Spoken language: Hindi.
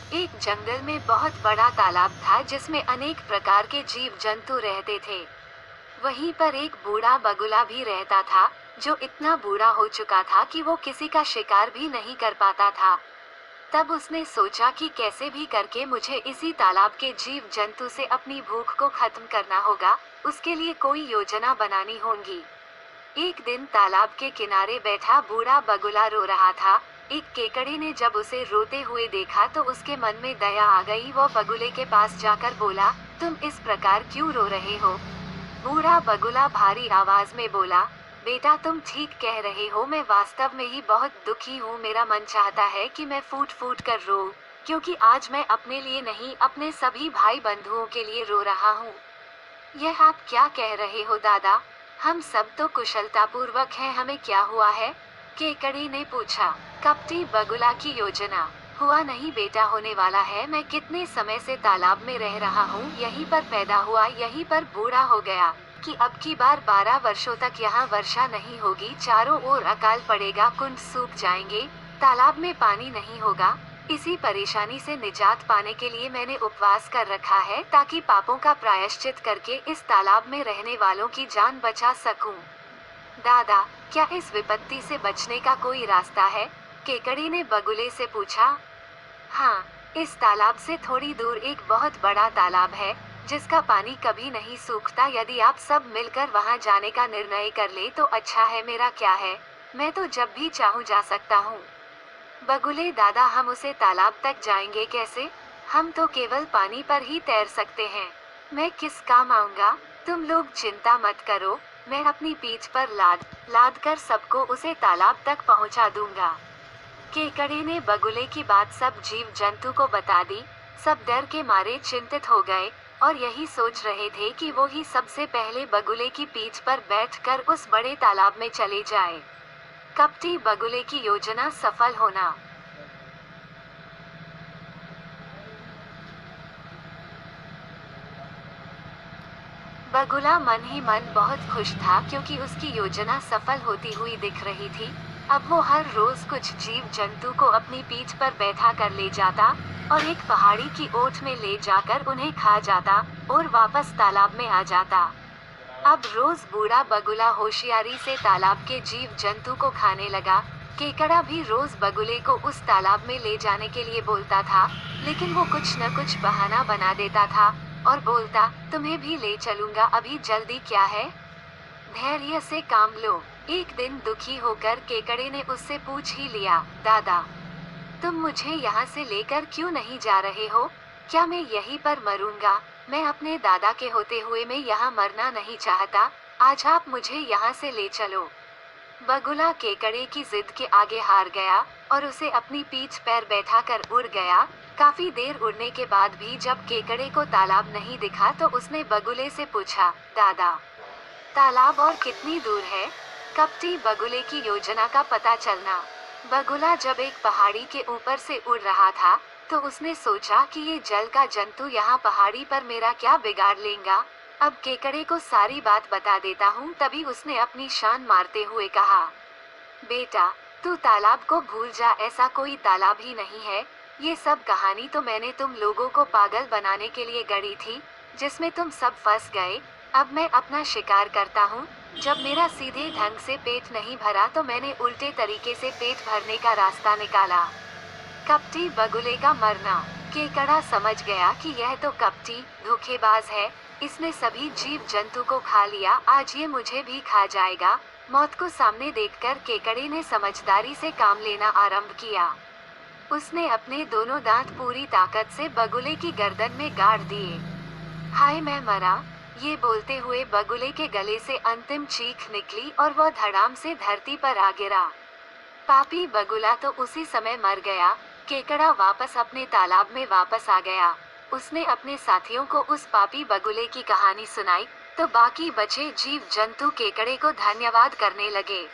एक जंगल में बहुत बड़ा तालाब था जिसमें अनेक प्रकार के जीव जंतु रहते थे। वहीं पर एक बूढ़ा बगुला भी रहता था, जो इतना बूढ़ा हो चुका था कि वो किसी का शिकार भी नहीं कर पाता था। तब उसने सोचा कि कैसे भी करके मुझे इसी तालाब के जीव जंतु से अपनी भूख को खत्म करना होगा। उसके लिए कोई योजना बनानी होगी। एक दिन तालाब के किनारे बैठा बूढ़ा बगुला रो रहा था। एक केकड़े ने जब उसे रोते हुए देखा तो उसके मन में दया आ गई। वो बगुले के पास जाकर बोला, तुम इस प्रकार क्यों रो रहे हो? बूढ़ा बगुला भारी आवाज में बोला, बेटा तुम ठीक कह रहे हो, मैं वास्तव में ही बहुत दुखी हूँ। मेरा मन चाहता है कि मैं फूट फूट कर रो, क्योंकि आज मैं अपने लिए नहीं, अपने सभी भाई बंधुओं के लिए रो रहा हूँ। यह आप क्या कह रहे हो दादा? हम सब तो कुशलतापूर्वक हैं, हमें क्या हुआ है? केकड़ी ने पूछा। कपटी बगुला की योजना। हुआ नहीं बेटा, होने वाला है। मैं कितने समय से तालाब में रह रहा हूँ, यहीं पर पैदा हुआ, यहीं पर बूढ़ा हो गया कि अब की बार 12 वर्षों तक यहाँ वर्षा नहीं होगी। चारों ओर अकाल पड़ेगा, कुंड सूख जाएंगे, तालाब में पानी नहीं होगा। इसी परेशानी से निजात पाने के लिए मैंने उपवास कर रखा है, ताकि पापों का प्रायश्चित करके इस तालाब में रहने वालों की जान बचा सकूं। दादा, क्या इस विपत्ति से बचने का कोई रास्ता है? केकड़ी ने बगुले से पूछा। हाँ, इस तालाब से थोड़ी दूर एक बहुत बड़ा तालाब है, जिसका पानी कभी नहीं सूखता। यदि आप सब मिलकर वहां जाने का निर्णय कर ले तो अच्छा है। मेरा क्या है, मैं तो जब भी चाहूँ जा सकता हूँ। बगुले दादा, हम उसे तालाब तक जाएंगे कैसे? हम तो केवल पानी पर ही तैर सकते हैं। मैं किस काम आऊंगा? तुम लोग चिंता मत करो, मैं अपनी पीठ पर लाद लाद कर सबको उसे तालाब तक पहुंचा दूंगा। केकड़े ने बगुले की बात सब जीव जंतु को बता दी। सब डर के मारे चिंतित हो गए और यही सोच रहे थे कि वो ही सबसे पहले बगुले की पीठ पर बैठकर उस बड़े तालाब में चले जाए। कपटी बगुले की योजना सफल होना। बगुला मन ही मन बहुत खुश था, क्योंकि उसकी योजना सफल होती हुई दिख रही थी। अब वो हर रोज कुछ जीव जंतु को अपनी पीठ पर बैठा कर ले जाता और एक पहाड़ी की ओट में ले जाकर उन्हें खा जाता और वापस तालाब में आ जाता। अब रोज बूढ़ा बगुला होशियारी से तालाब के जीव जंतु को खाने लगा। केकड़ा भी रोज बगुले को उस तालाब में ले जाने के लिए बोलता था, लेकिन वो कुछ न कुछ बहाना बना देता था और बोलता, तुम्हें भी ले चलूंगा, अभी जल्दी क्या है? धैर्य से काम लो। एक दिन दुखी होकर केकड़े ने उससे पूछ ही लिया, दादा, तुम मुझे यहाँ से लेकर क्यों नहीं जा रहे हो? क्या मैं यहीं पर मरूंगा? मैं अपने दादा के होते हुए मैं यहाँ मरना नहीं चाहता। आज आप मुझे यहाँ से ले चलो। बगुला केकड़े की जिद के आगे हार गया और उसे अपनी पीठ पर बैठा कर उड़ गया। काफी देर उड़ने के बाद भी जब केकड़े को तालाब नहीं दिखा तो उसने बगुले से पूछा, दादा, तालाब और कितनी दूर है? कपटी बगुले की योजना का पता चलना। बगुला जब एक पहाड़ी के ऊपर से उड़ रहा था तो उसने सोचा कि ये जल का जंतु यहाँ पहाड़ी पर मेरा क्या बिगाड़ लेगा। अब केकड़े को सारी बात बता देता हूँ। तभी उसने अपनी शान मारते हुए कहा, बेटा, तू तालाब को भूल जा, ऐसा कोई तालाब ही नहीं है। ये सब कहानी तो मैंने तुम लोगों को पागल बनाने के लिए गढ़ी थी, जिसमें तुम सब फंस गए। अब मैं अपना शिकार करता हूँ। जब मेरा सीधे ढंग से पेट नहीं भरा तो मैंने उल्टे तरीके से पेट भरने का रास्ता निकाला। कपटी बगुले का मरना। केकड़ा समझ गया कि यह तो कपटी धोखेबाज है। इसने सभी जीव जंतु को खा लिया, आज ये मुझे भी खा जाएगा। मौत को सामने देखकर केकड़े ने समझदारी से काम लेना आरंभ किया। उसने अपने दोनों दांत पूरी ताकत से बगुले की गर्दन में गाड़ दिए। हाय मैं मरा, ये बोलते हुए बगुले के गले से अंतिम चीख निकली और वह धड़ाम से धरती पर आ गिरा। पापी बगुला तो उसी समय मर गया। केकड़ा वापस अपने तालाब में वापस आ गया। उसने अपने साथियों को उस पापी बगुले की कहानी सुनाई, तो बाकी बचे जीव जंतु केकड़े को धन्यवाद करने लगे।